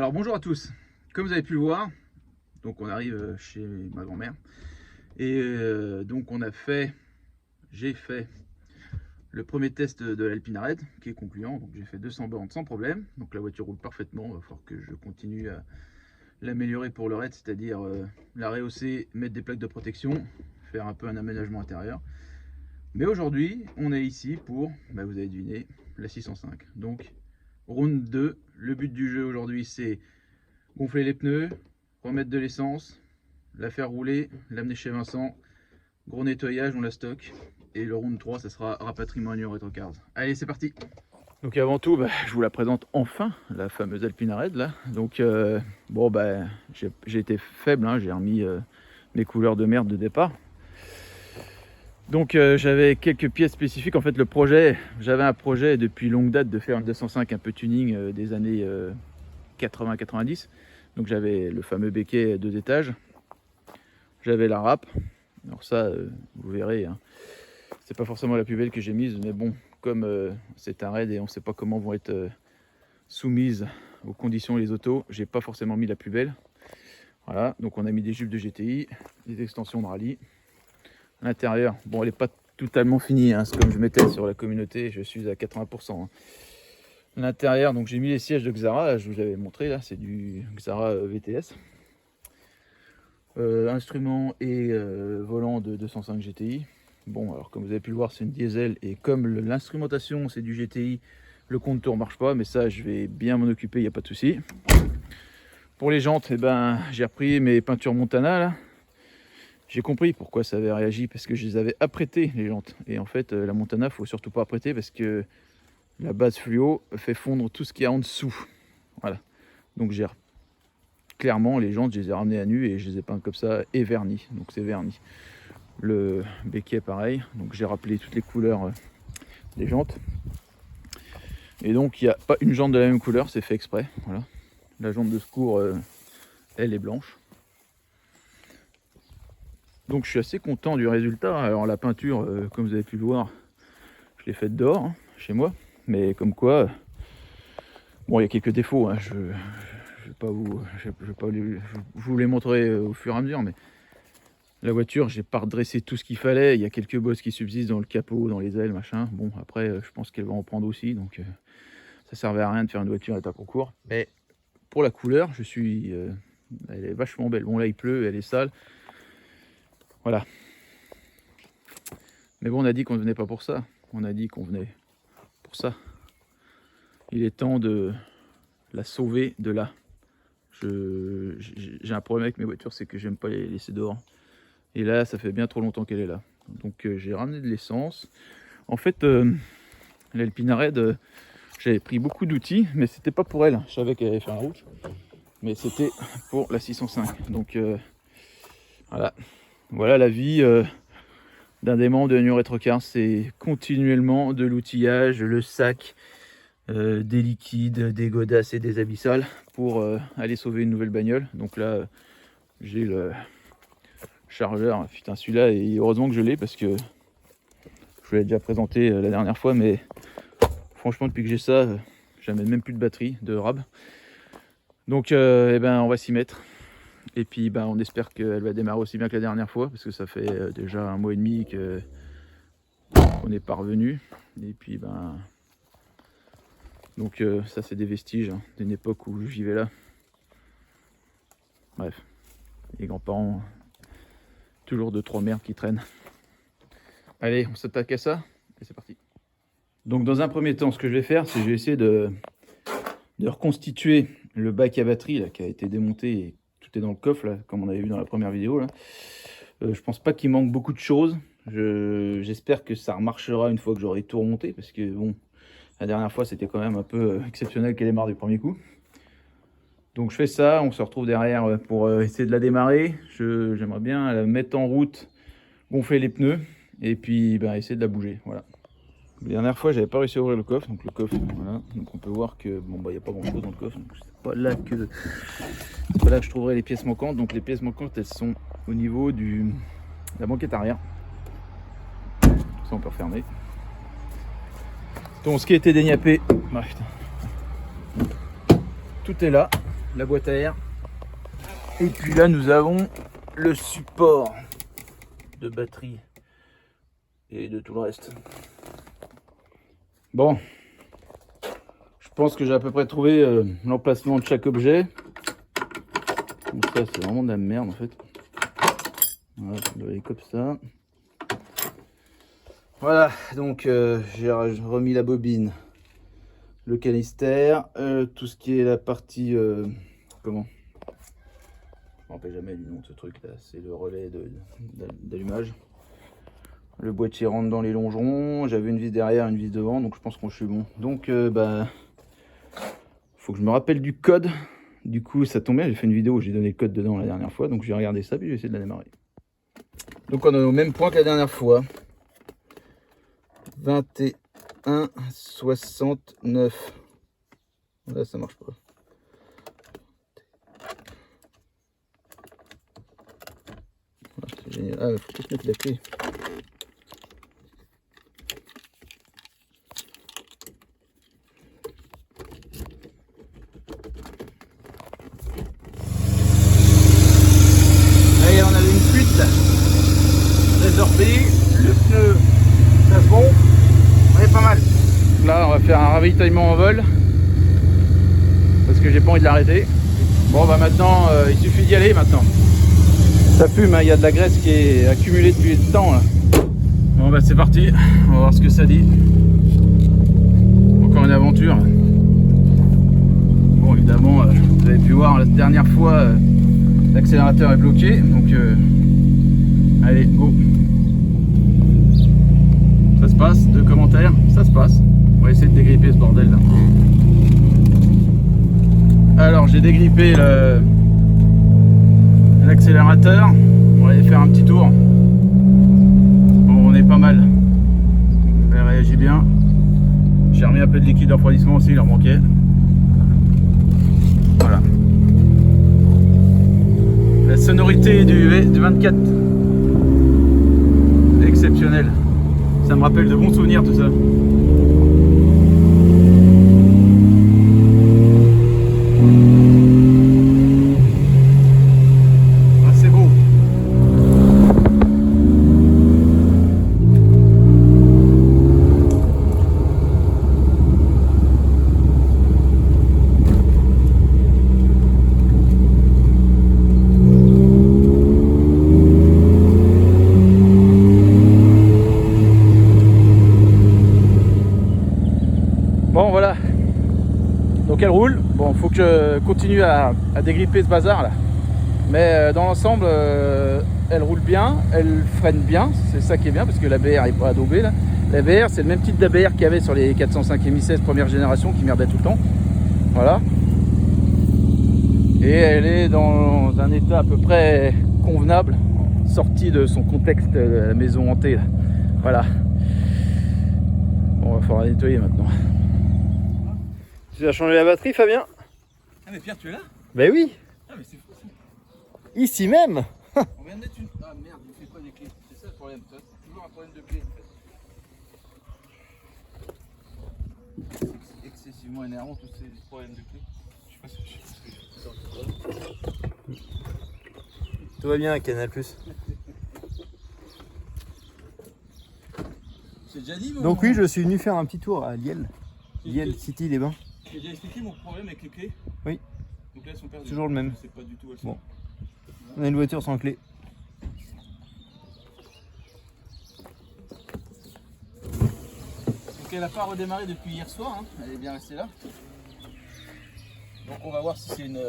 Alors bonjour à tous, comme vous avez pu le voir, donc on arrive chez ma grand-mère et donc j'ai fait le premier test de l'Alpine Arête qui est concluant, donc j'ai fait 200 bornes sans problème, donc la voiture roule parfaitement, il va falloir que je continue à l'améliorer pour le raid, c'est-à-dire la rehausser, mettre des plaques de protection, faire un peu un aménagement intérieur. Mais aujourd'hui on est ici pour, vous avez deviné, la 605, donc round 2, le but du jeu aujourd'hui c'est gonfler les pneus, remettre de l'essence, la faire rouler, l'amener chez Vincent, gros nettoyage, on la stocke, et le round 3 ça sera rapatriement à New Retrocars. Allez c'est parti. Donc avant tout je vous la présente enfin, la fameuse Alpine Arête là. Donc j'ai été faible, j'ai remis mes couleurs de merde de départ. Donc j'avais quelques pièces spécifiques. En fait j'avais un projet depuis longue date de faire une 205 un peu tuning des années 80-90. Donc j'avais le fameux béquet 2 étages, j'avais la râpe. Alors ça vous verrez, c'est pas forcément la plus belle que j'ai mise, mais bon, comme c'est un raid et on ne sait pas comment vont être soumises aux conditions les autos, j'ai pas forcément mis la plus belle. Voilà, donc on a mis des jupes de GTI, des extensions de rallye. L'intérieur, bon, elle n'est pas totalement finie, c'est comme je mettais sur la communauté, je suis à 80%. L'intérieur, donc j'ai mis les sièges de Xara, je vous l'avais montré là, c'est du Xara VTS. Instrument et volant de 205 GTI. Bon, alors comme vous avez pu le voir, c'est une diesel et comme l'instrumentation c'est du GTI, le compte tour marche pas, mais ça je vais bien m'en occuper, il n'y a pas de souci. Pour les jantes, j'ai repris mes peintures Montana là. J'ai compris pourquoi ça avait réagi, parce que je les avais apprêtées les jantes. Et en fait, la Montana, faut surtout pas apprêter parce que la base fluo fait fondre tout ce qu'il y a en dessous. Voilà. Donc clairement les jantes, je les ai ramenées à nu et je les ai peintes comme ça et vernis. Donc c'est verni. Le béquet pareil. Donc j'ai rappelé toutes les couleurs des jantes. Et donc il n'y a pas une jante de la même couleur, c'est fait exprès. Voilà. La jante de secours, elle est blanche. Donc je suis assez content du résultat. Alors la peinture, comme vous avez pu le voir, je l'ai faite dehors, chez moi. Mais comme quoi, bon, il y a quelques défauts. Je vais pas vous les montrer au fur et à mesure, mais la voiture, j'ai pas redressé tout ce qu'il fallait. Il y a quelques bosses qui subsistent dans le capot, dans les ailes, machin. Bon, après, je pense qu'elle va en prendre aussi, donc ça servait à rien de faire une voiture à état concours. Mais pour la couleur, elle est vachement belle. Bon, là, il pleut, elle est sale. Voilà. Mais bon, on a dit qu'on ne venait pas pour ça. On a dit qu'on venait pour ça. Il est temps de la sauver de là. J'ai un problème avec mes voitures, c'est que j'aime pas les laisser dehors. Et là, ça fait bien trop longtemps qu'elle est là. Donc j'ai ramené de l'essence. En fait, l'Alpine Arête, j'avais pris beaucoup d'outils, mais c'était pas pour elle. Je savais qu'elle allait faire la route, mais c'était pour la 605. Donc voilà la vie d'un des membres de New Retrocars, c'est continuellement de l'outillage, le sac, des liquides, des godasses et des abyssales pour aller sauver une nouvelle bagnole. Donc là, j'ai le chargeur, putain celui-là, et heureusement que je l'ai parce que je vous l'ai déjà présenté la dernière fois, mais franchement depuis que j'ai ça, j'amène même plus de batterie de rab. Donc on va s'y mettre. Et puis on espère qu'elle va démarrer aussi bien que la dernière fois, parce que ça fait déjà 1 mois et demi qu'on est parvenu. Et puis donc ça c'est des vestiges d'une époque où je vivais là. Bref, les grands-parents, toujours 2-3 merdes qui traînent. Allez, on s'attaque à ça et c'est parti. Donc dans un premier temps, ce que je vais faire, c'est que je vais essayer de reconstituer le bac à batterie là, qui a été démonté et tout est dans le coffre là, comme on avait vu dans la première vidéo là. Je pense pas qu'il manque beaucoup de choses. J'espère que ça remarchera une fois que j'aurai tout remonté, parce que bon, la dernière fois c'était quand même un peu exceptionnel qu'elle démarre du premier coup. Donc je fais ça, on se retrouve derrière pour essayer de la démarrer. J'aimerais bien la mettre en route, gonfler les pneus et puis essayer de la bouger. Voilà. La dernière fois j'avais pas réussi à ouvrir le coffre, donc le coffre, voilà. Donc on peut voir que bon il n'y a pas grand chose dans le coffre, donc c'est pas là que je trouverai les pièces manquantes. Donc les pièces manquantes elles sont au niveau de la banquette arrière. Ça on peut refermer. Donc ce qui a été déniapé, tout est là. la boîte à air. Et puis là nous avons le support de batterie et de tout le reste. Bon, je pense que j'ai à peu près trouvé l'emplacement de chaque objet. Donc ça c'est vraiment de la merde en fait. Voilà, on doit aller comme ça. Voilà, donc j'ai remis la bobine, le canister, tout ce qui est la partie comment, je me rappelle jamais du nom de ce truc là, c'est le relais d'allumage. Le boîtier rentre dans les longerons, j'avais une vis derrière, une vis devant, donc je pense qu'on suis bon. Donc bah faut que je me rappelle du code. Du coup ça tombait, j'ai fait une vidéo où j'ai donné le code dedans la dernière fois, donc je vais regarder ça puis je vais essayer de la démarrer. Donc on est au même point que la dernière fois. 21,69. Là ça marche pas. Ah, c'est génial. Ah, faut peut-être mettre la clé. Allez, on avait une fuite. Résorbée, le pneu, ça se bombe. On est pas mal. Là, on va faire un ravitaillement en vol. Parce que j'ai pas envie de l'arrêter. Bon, bah maintenant, il suffit d'y aller maintenant. Ça fume, hein, y a de la graisse qui est accumulée depuis le temps là. Bon bah c'est parti, on va voir ce que ça dit. Encore une aventure. Bon évidemment, vous avez pu voir la dernière fois, l'accélérateur est bloqué, donc allez go. Ça se passe, 2 commentaires, ça se passe. On va essayer de dégripper ce bordel là. Alors j'ai dégrippé l'accélérateur, on va aller faire un petit tour. Bon, on est pas mal, elle réagit bien. J'ai remis un peu de liquide de refroidissement aussi, il en manquait. Voilà, la sonorité du 24 est exceptionnelle, ça me rappelle de bons souvenirs tout ça. Bon voilà, donc elle roule. Bon, faut que je continue à dégripper ce bazar là, mais dans l'ensemble elle roule bien, elle freine bien, c'est ça qui est bien parce que l'ABR est pas adobé là. L'ABR c'est le même type d'ABR qu'il y avait sur les 405 MI16 première génération qui merdait tout le temps. Voilà, et elle est dans un état à peu près convenable, sortie de son contexte de la maison hantée là. Voilà, bon, on va falloir la nettoyer maintenant. Tu as changé la batterie, Fabien? Ah mais Pierre, tu es là? Ben oui. Ah mais c'est fou ça. Ici même. On vient de mettre une... Ah merde, il fait pas des clés. C'est ça le problème, toi. C'est toujours un problème de clés en fait. C'est excessivement énervant tous ces problèmes de clés. Je sais pas si je... Tout va bien à Canal+. J'ai déjà dit mon... Donc oui, je suis venu faire un petit tour à Liel. Liel City les Bains. J'ai déjà expliqué mon problème avec les clés. Oui. Donc là elles sont perdues. Toujours le même. Je sais pas du tout où elles sont. Bon. On a une voiture sans clé. Donc elle n'a pas redémarré depuis hier soir, hein. Elle est bien restée là. Donc on va voir si c'est une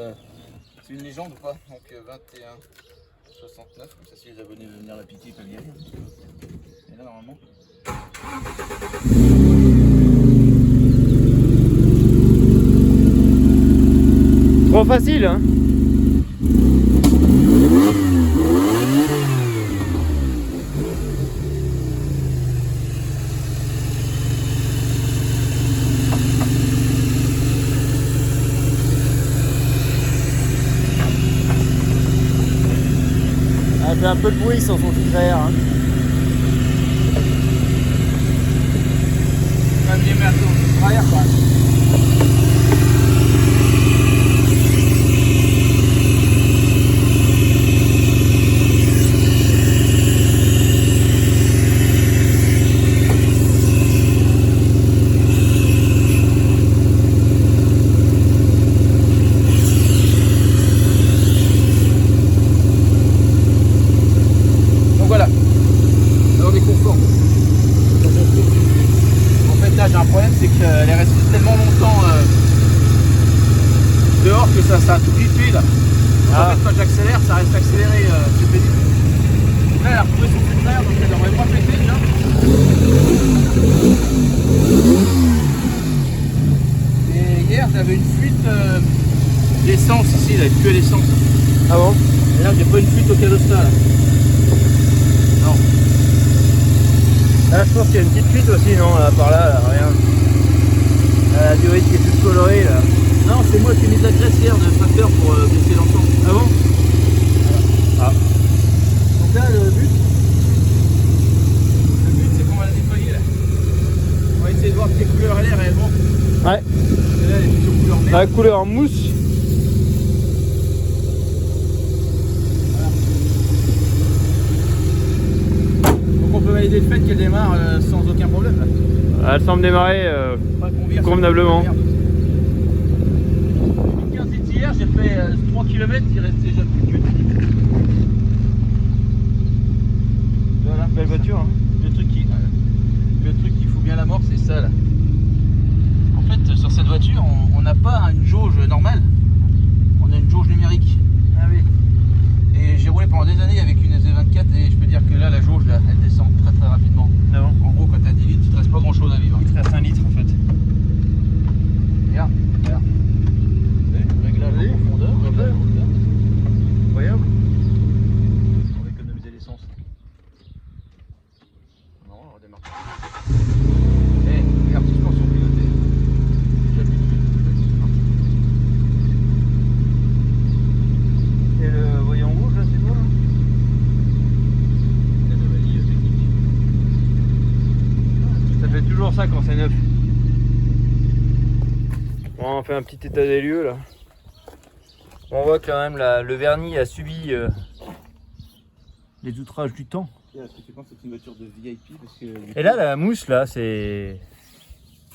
légende ou pas. Donc 21,69, comme ça si les abonnés veulent venir la piquer, ils peuvent y aller. Et là normalement. Trop facile, hein? Elle fait un peu de bruit sans son filtre à air, hein. On va bien mettre son filtre à air quand même. alors que ça a tout grippé là. Donc, en fait, quand j'accélère, ça reste accéléré, c'est pénible. Là, elle a retrouvé son filtre, donc elle devrait moins péter déjà. Et hier, j'avais une fuite d'essence ici, il n'y avait plus à l'essence. Ah bon? Et là, j'ai pas une fuite au cadostat là. Non. Là, je pense qu'il y a une petite fuite aussi, non? Là, par là, rien. La durite qui est toute colorée là. Non, c'est moi qui ai mis de la graisse hier de tracteur pour baisser l'ensemble. Ah bon? Ah. Donc là, le but, c'est qu'on va la nettoyer là. On va essayer de voir quelle couleur elle est réellement. Ouais. Et là, elle est plutôt couleur merde. La couleur mousse. Donc on peut valider le fait qu'elle démarre sans aucun problème là. Elle semble démarrer Pas qu'on vire, convenablement. ça me fait de la merde. J'ai 15 litres hier, j'ai fait 3 km, il reste déjà plus que 10. Voilà, Belle voiture. Hein. le truc qui fout bien la mort, c'est ça là. En fait, sur cette voiture, on n'a pas une jauge normale, on a une jauge numérique. Ah oui. Et j'ai roulé pendant des années avec une SV24 et je peux dire que là, la jauge, là, elle descend très très rapidement. Ah bon? En gros, quand tu as 10 litres, il te reste pas grand chose à vivre. Il te reste 1 litre en fait. Regarde, regarde. Réglage en profondeur, réglage en hauteur. Incroyable. On va économiser l'essence. Non, on redémarre. Eh, regarde, suspension pilotée. Déjà plus de suite. Et le voyant rouge là, c'est quoi là? L'anomalie technique. Ça fait toujours ça quand c'est neuf. Bon, on fait un petit état des lieux là. On voit quand même le vernis a subi les outrages du temps. Est-ce que tu penses que c'est une voiture de VIP parce que Et là, la mousse là, c'est.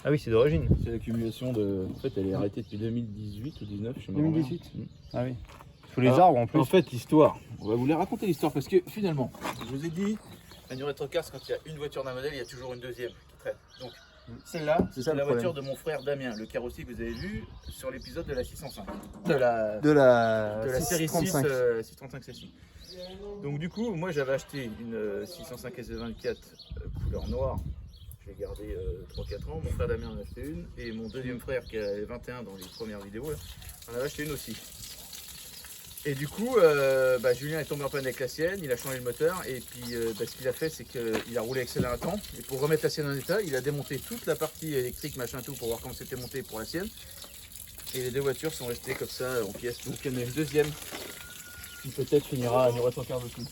Ah oui, c'est d'origine. c'est l'accumulation de. En fait, elle est arrêtée depuis 2018 ou 2019, je sais pas. 2018. Ah oui. Sous les Alors, arbres en plus. En fait, l'histoire, on va vous la raconter l'histoire parce que finalement, je vous ai dit, la New Retrocars, quand il y a une voiture d'un modèle, il y a toujours une deuxième qui traîne. Donc, celle-là, C'est ça c'est le la problème. voiture de mon frère Damien, le carrossier que vous avez vu sur l'épisode de la 605. de la De la série 6, 635. 635 cc. Donc du coup, moi j'avais acheté une 605 SV24 couleur noire. Je l'ai gardée 3-4 ans. Mon frère Damien en a acheté une. Et mon deuxième frère qui avait 21 dans les premières vidéos, là, en avait acheté une aussi. Et du coup, Julien est tombé en panne avec la sienne, il a changé le moteur. Et puis ce qu'il a fait, c'est qu'il a roulé avec celle-là un temps. Et pour remettre la sienne en état, il a démonté toute la partie électrique, machin tout, pour voir comment c'était monté pour la sienne. Et les deux voitures sont restées comme ça en pièces. Donc il y en a une deuxième qui peut-être finira à New Retrocars aussi.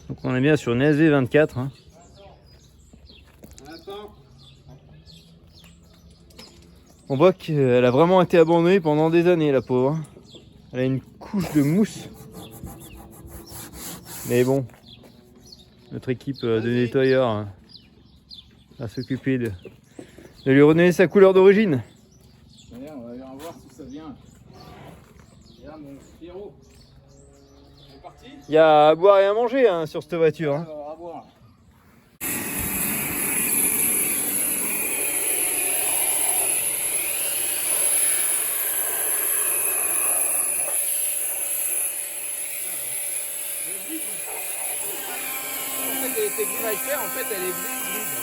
Donc on est bien sur une SV24. Hein. On voit qu'elle a vraiment été abandonnée pendant des années, la pauvre. Hein. Elle a une couche de mousse. Mais bon, notre équipe de nettoyeurs hein, va s'occuper de lui redonner sa couleur d'origine. On va voir si ça vient. Regarde mon Pierrot. C'est parti. Il y a à boire et à manger hein, sur cette voiture. Hein. On va voir. En fait, elle était grise à faire, en fait, elle est grise.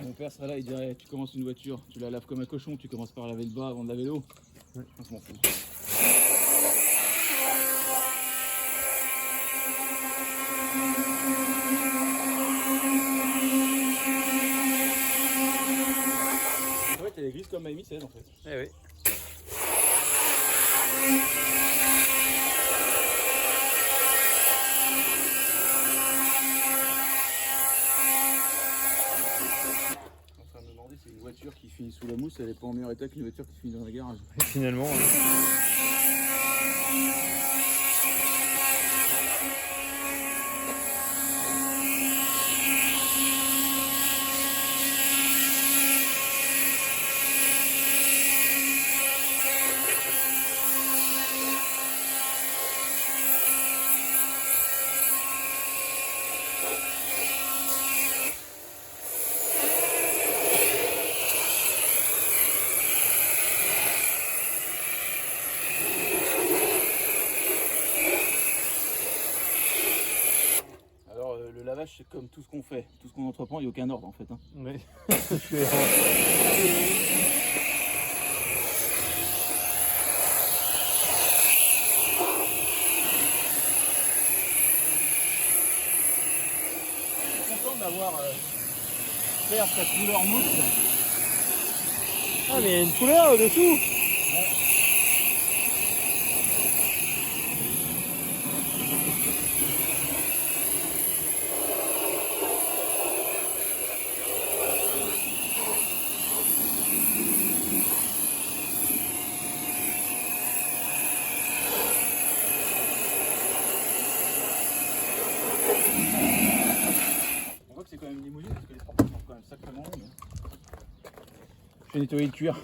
Mon père serait là, il dirait tu commences une voiture, tu la laves comme un cochon, tu commences par laver le bas avant de laver l'eau. Ouais. On s'en fout. En fait, elle est grise comme ma M16 en fait. Eh oui. elle est pas en meilleur état qu'une voiture qui finit dans la garage. Et finalement. Le lavage, c'est comme tout ce qu'on fait, tout ce qu'on entreprend, il n'y a aucun ordre en fait. Hein. Oui. Je suis content d'avoir fait sa couleur mousse. Ah, mais il y a une couleur au-dessous. On voit que c'est quand même une limousine parce que les portes sont quand même sacrément longues. Je vais nettoyer le cuir.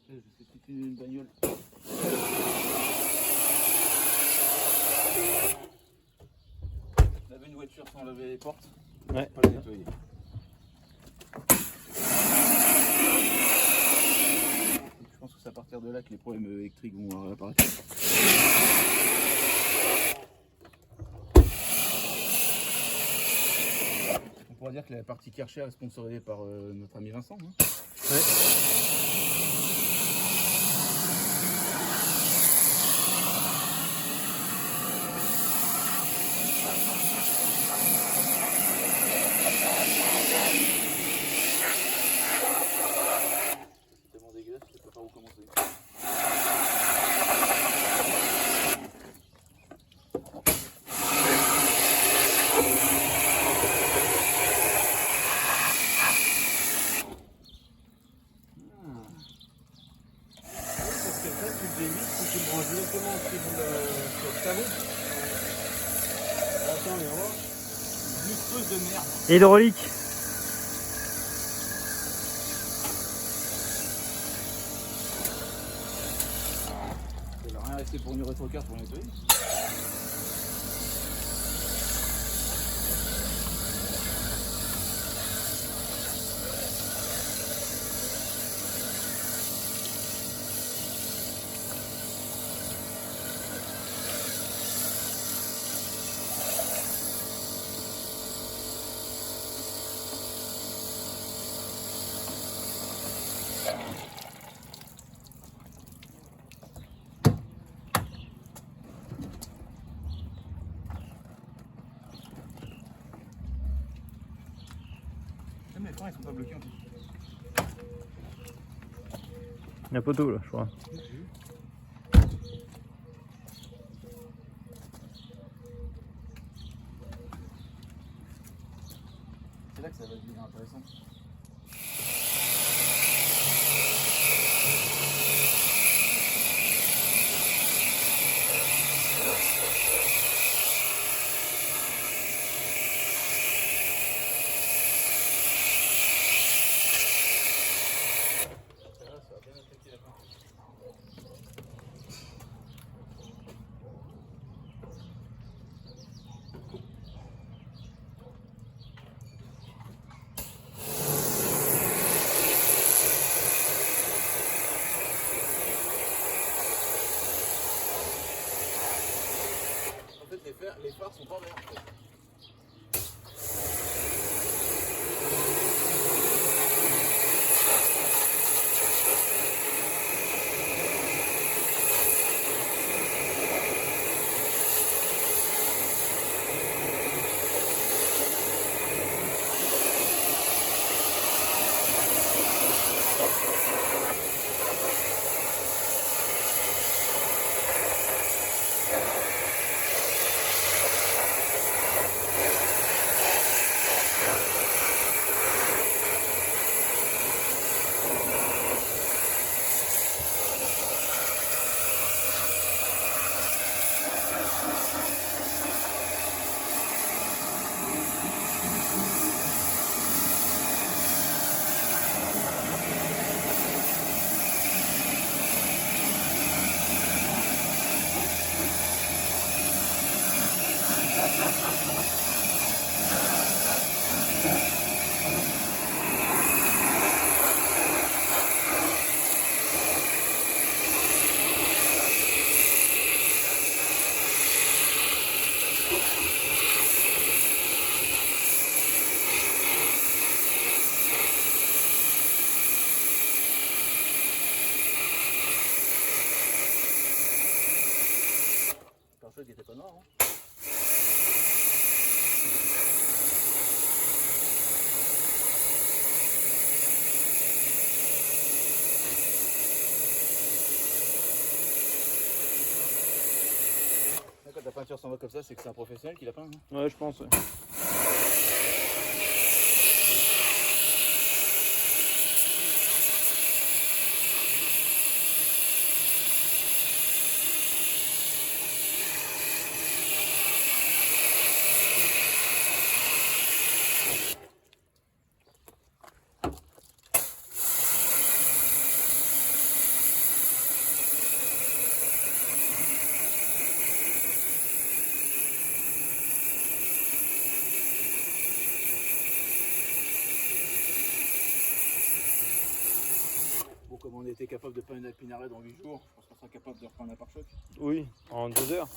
Je sais si c'est une bagnole. On avait une voiture sans laver les portes. Ouais. Pas la nettoyer. Je pense que c'est à partir de là que les problèmes électriques vont apparaître. On pourrait dire que la partie Karcher est sponsorisée par notre ami Vincent. Hein. Ouais. C'est tellement dégueulasse, je ne sais pas par où commencer. De merde. Hydraulique. Il n'a rien resté pour une rétrocarte pour nettoyer. Même les freins ils sont pas bloqués en fait. Il y a un poteau là, je crois. C'est là que ça va devenir intéressant. Les phares sont pas verts en fait. fait la peinture s'en va comme ça, c'est que c'est un professionnel qui l'a peint. Hein. Ouais, je pense. Ouais. Bon, comme on était capable de peindre une alpinarède en 8 jours, je pense qu'on sera capable de repeindre un pare-choc. Oui, en 2 heures.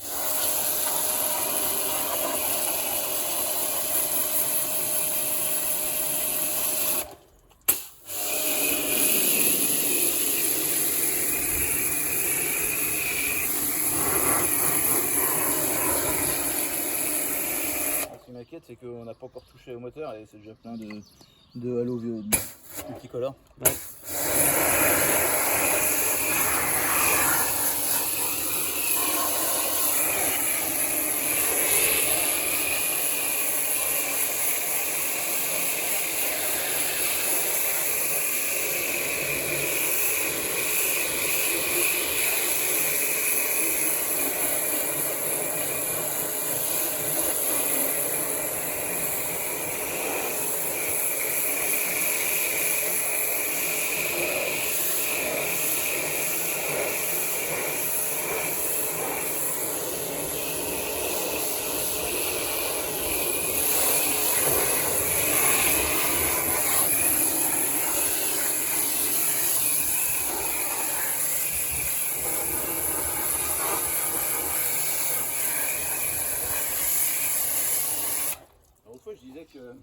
Ce qui m'inquiète, c'est qu'on n'a pas encore touché au moteur et c'est déjà plein de halo vieux, de multicolores. Ouais. L'autre fois, je disais que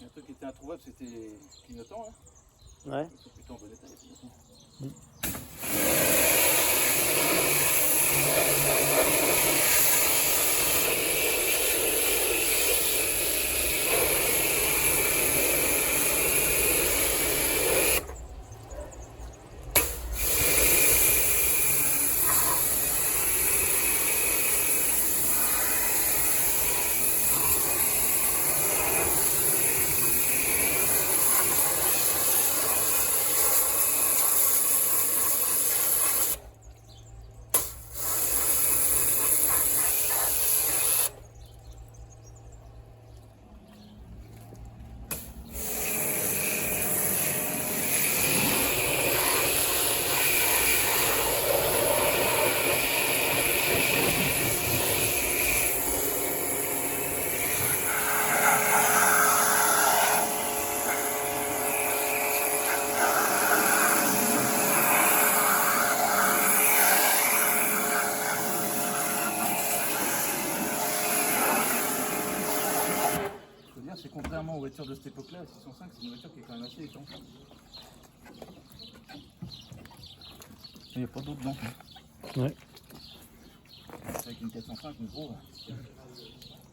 un truc qui était introuvable, c'était les clignotants. Hein. Ouais. Ils sont plutôt en bon état, les clignotants. C'est contrairement aux voitures de cette époque-là, la 605, c'est une voiture qui est quand même assez étanche. Il n'y a pas d'eau dedans. Ouais. Avec une 405, mais gros.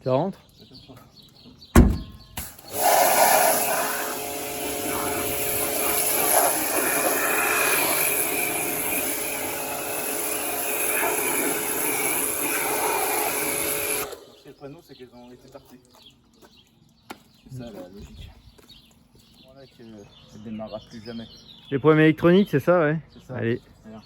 Ça rentre? Peut-être pas. Le panneau, c'est qu'elles ont été tartées. C'est ça la logique. Voilà qu'elle ne démarrera plus jamais. Les problèmes électroniques, c'est ça, ouais. C'est ça. Allez. Voilà.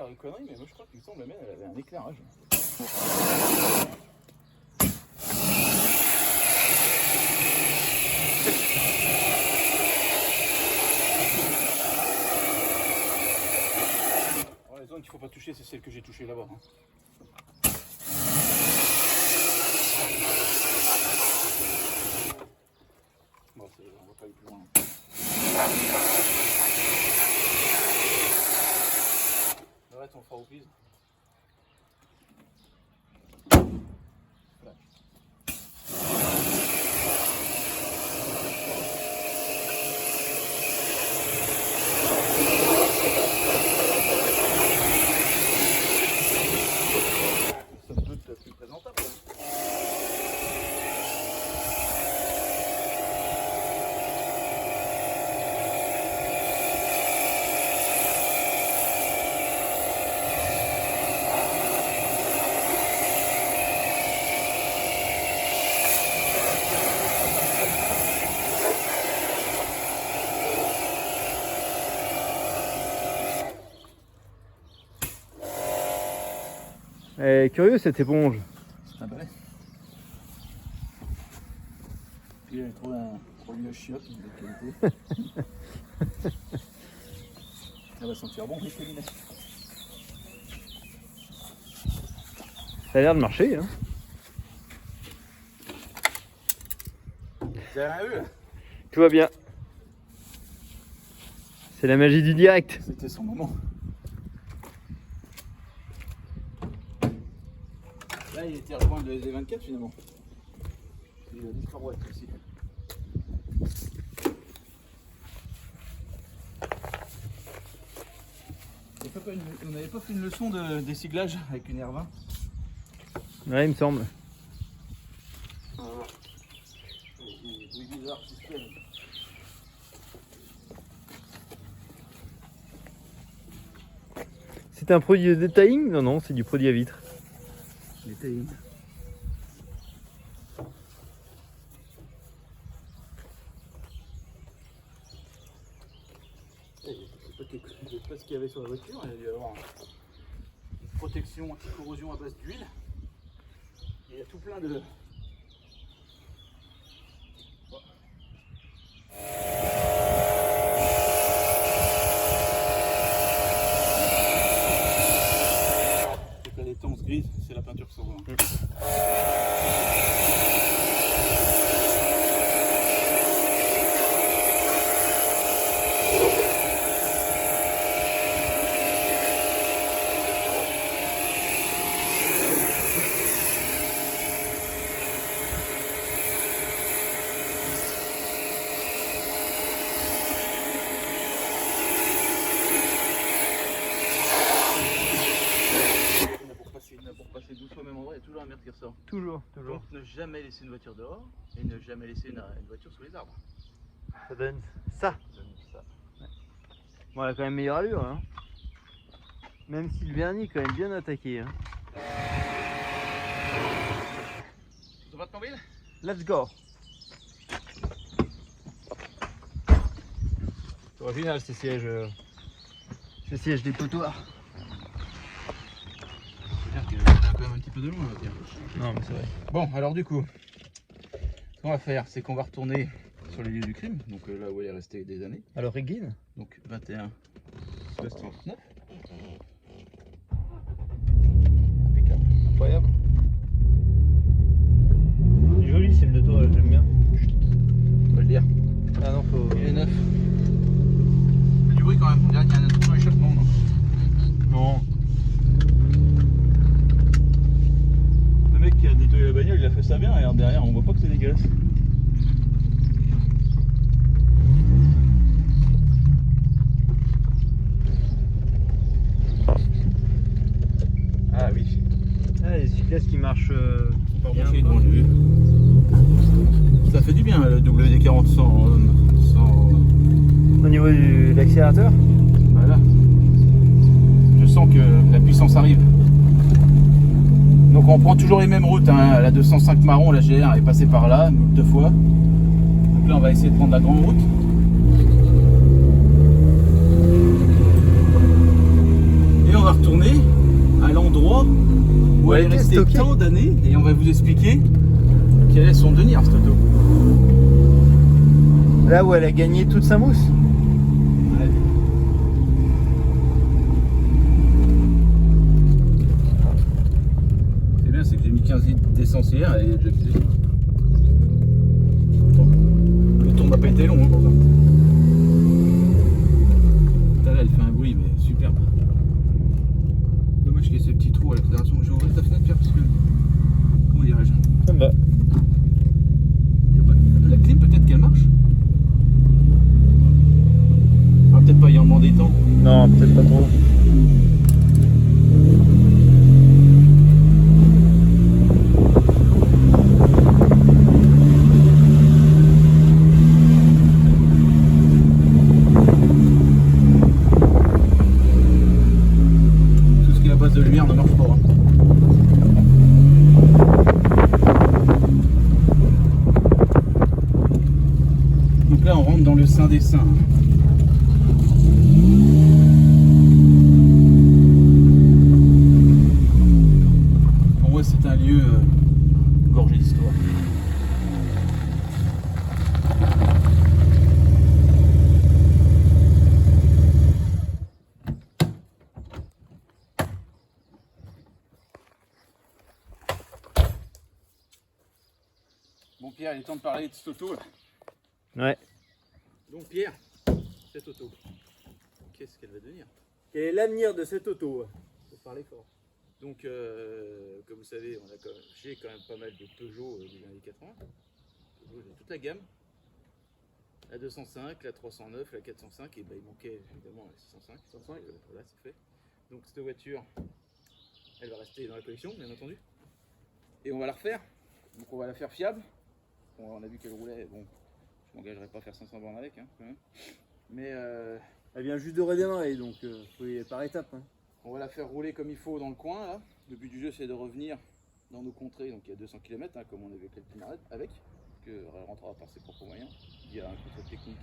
Une connerie, mais moi je crois qu'il me semble la mienne elle avait un éclairage. Alors, les zones qu'il ne faut pas toucher, c'est celle que j'ai touchée là-bas. Hein. Bon, on va pas aller plus loin. Le reste, on le fera au prise. Somme toute plus présentable. Curieux cette éponge. Ah bah ouais. Puis j'avais trouvé un produit à chiottes de qualité. Ça va sentir bon, oui, c'est Ça a l'air de marcher. Hein. Vous avez rien vu là? Tout va bien. C'est la magie du direct. C'était son moment. Là, il était rejoint de SD24 finalement. Il a 10 carboites ici. On n'avait pas fait une leçon d'essigage avec une R20? Ouais, il me semble. C'est un produit de detailing? Non, non, c'est du produit à vitre. Detailing. Je sais pas ce qu'il y avait sur la voiture, il y a dû y avoir une protection anti-corrosion à base d'huile. Il y a tout plein de... Donc la détente grise, c'est la peinture sur blanc. Pour passer doucement au même endroit, il y a toujours un merde qui ressort. Toujours. Donc ne jamais laisser une voiture dehors et ne jamais laisser une voiture sous les arbres. Ça donne ça. Bon, elle a quand même meilleure allure. Hein. Même si le vernis est quand même bien attaqué. Hein. Tu vas te mobile? Let's go. C'est original ces sièges des potoirs. C'est-à-dire qu'il y a quand même un petit peu de long là, dire. Non mais c'est vrai. Bon, alors du coup, ce qu'on va faire, c'est qu'on va retourner sur les lieux du crime, donc là où elle est restée des années. Alors Reguine. Donc 21 69. Impeccable. Incroyable. Joli c'est le tour, j'aime bien. On va le dire. Ah non faut. Il est neuf. Il y a du bruit quand même, on dirait qu'il y a un trou dans l'échappement, non? Non. Le mec qui a nettoyé la bagnole, il a fait ça bien, regarde derrière, on voit pas que c'est dégueulasse. Ah oui. Ah les cyclistes qui marchent bien. Ça fait du bien le WD-40 sans... Au niveau de l'accélérateur. Voilà. Je sens que la puissance arrive. Donc on prend toujours les mêmes routes, hein. La 205 marron, la GR est passée par là, deux fois. Donc là on va essayer de prendre la grande route. Et on va retourner à l'endroit où elle est restée tant d'années et on va vous expliquer quel est son devenir cette auto. Là où elle a gagné toute sa mousse. Ouais. C'est bien, c'est que j'ai mis 15 litres d'essence hier et déjà pisé. Le tour n'a pas été long hein, pour ça. base de lumière ne marche pas. Hein. Donc là on rentre dans le sein des seins. Pour moi c'est un lieu gorgé d'histoire. Bon Pierre, il est temps de parler de cette auto là. Ouais. Donc Pierre, cette auto, qu'est-ce qu'elle va devenir? Quel est l'avenir de cette auto? Faut parler fort. Donc comme vous savez, j'ai quand même pas mal de Peugeot des années 80. Peugeot, j'ai toute la gamme. La 205, la 309, la 405 et ben, il manquait évidemment la 605. 605 voilà, c'est fait. Donc cette voiture, elle va rester dans la collection bien entendu. Et on va la refaire. Donc on va la faire fiable. Bon, on a vu qu'elle roulait, bon, je m'engagerai pas à faire 500 bornes avec, hein, quand même. Mais Elle vient juste de redémarrer, donc faut y aller par étapes. Hein. on va la faire rouler comme il faut dans le coin. Là. Le but du jeu, c'est de revenir dans nos contrées, donc il y a 200 km, hein, comme on avait avec l'Alpinarède, avec, qu'elle rentrera par ses propres moyens. Il y a un contrôle technique,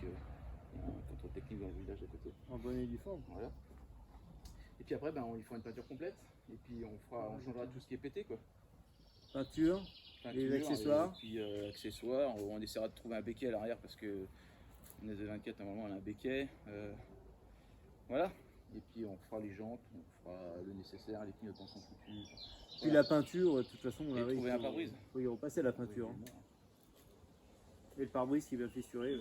dans le village à côté. En bonne et due forme. Voilà. Et puis après, ben, on lui fera une peinture complète, et puis on changera tout ce qui est pété, quoi. Peinture. Les accessoires. Et puis accessoires, on essaiera de trouver un béquet à l'arrière parce que une SV24 normalement elle a un béquet. Voilà. Et puis on fera les jantes, on fera le nécessaire, les clignotants sont foutus. Puis la peinture, de toute façon, on Et arrive. trouver un pare-brise. Il faut y repasser la peinture. Hein. Et le pare-brise qui va fissurer.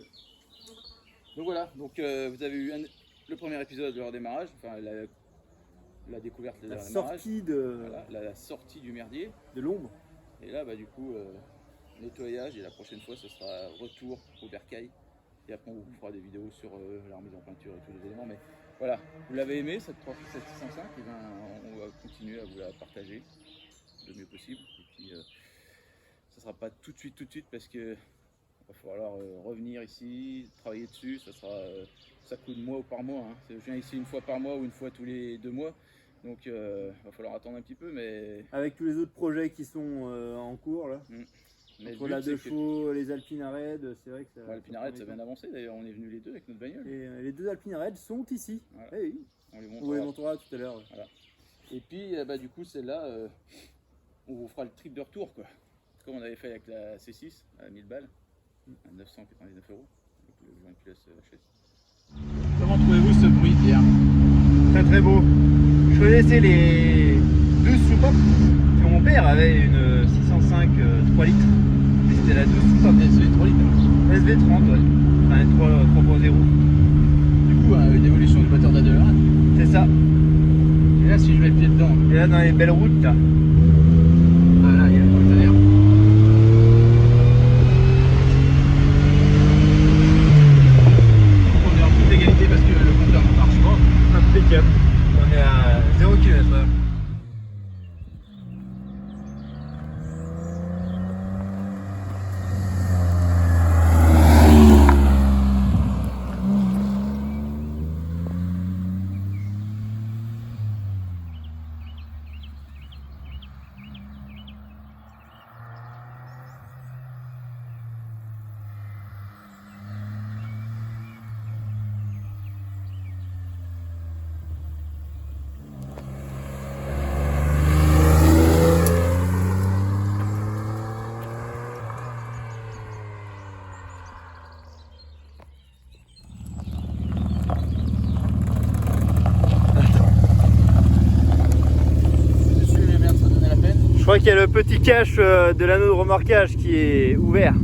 Donc voilà, donc vous avez eu le premier épisode de leur démarrage, enfin la découverte de La leur démarrage. sortie de, Voilà, la sortie du merdier. de l'ombre. Et là, bah, du coup, nettoyage, et la prochaine fois, ce sera retour au bercail. Et après, on vous fera des vidéos sur la remise en peinture et tous les éléments. Mais voilà, vous l'avez aimé, cette 605, et ben, on va continuer à vous la partager le mieux possible. Et puis, ça sera pas tout de suite, parce que va falloir revenir ici, travailler dessus. Ça coûte mois par mois. Hein. Je viens ici une fois par mois ou une fois tous les 2 mois. Donc va falloir attendre un petit peu, mais... Avec tous les autres projets qui sont en cours là. Mais Entre la 2 chevaux, les Alpinarèdes, c'est vrai que ça... L'Alpinarède, ça vient d'avancer d'ailleurs, on est venus les deux avec notre bagnole. Et les 2 Alpinarèdes sont ici. Voilà. Eh oui. On les On vous les montrera. montrera tout à l'heure. Voilà. Et puis bah, du coup celle-là, on vous fera le trip de retour quoi. Comme on avait fait avec la C6 à 1000 balles, à 999 €, avec le joint pilote HS. Comment trouvez-vous ce bruit Pierre? Très beau. Je connaissais les 12 soupapes. Mon père avait une 605 3 litres. Mais c'était la 12 soupape. SV 3 litres. SV30, ouais. Enfin 3.0. Du coup, une évolution du moteur d'Adler. C'est ça. Et là, si je mets le pied dedans. Et là, dans les belles routes, là. Ah là, il y a le conteneur. On est en toute égalité parce que le compteur ne marche pas. Impeccable. On est à 0 km/h. Je crois qu'il y a le petit cache de l'anneau de remorquage qui est ouvert.